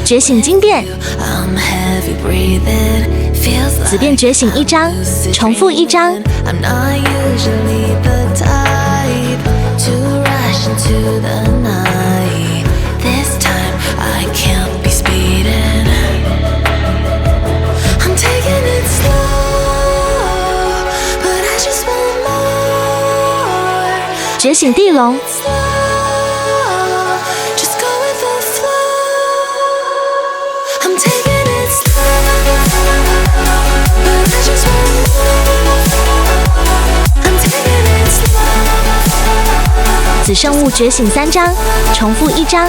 觉醒金变，子变觉醒1张，重复1张。觉醒地龙。 子圣物觉醒3张，重复1张。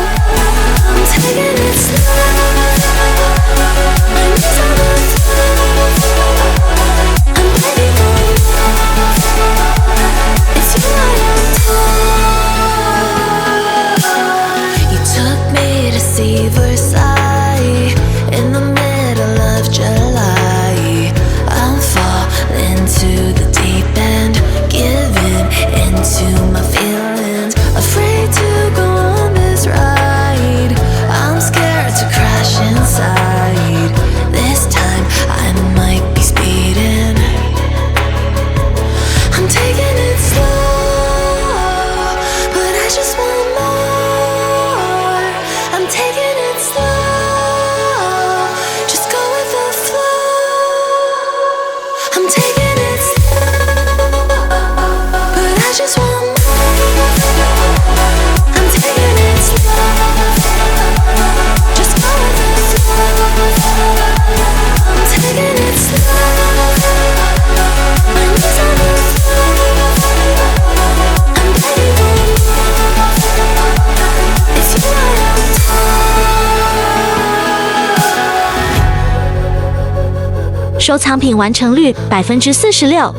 收藏品完成率46%。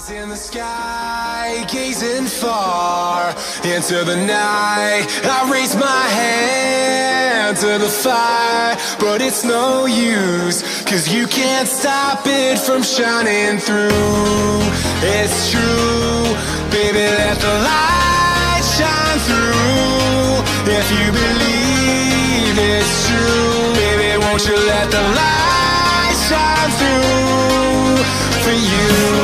In the sky, gazing far into the night, I raise my hand to the fire, but it's no use, 'cause you can't stop it from shining through. It's true, baby, let the light shine through. If you believe it's true, baby, won't you let the light shine through for you?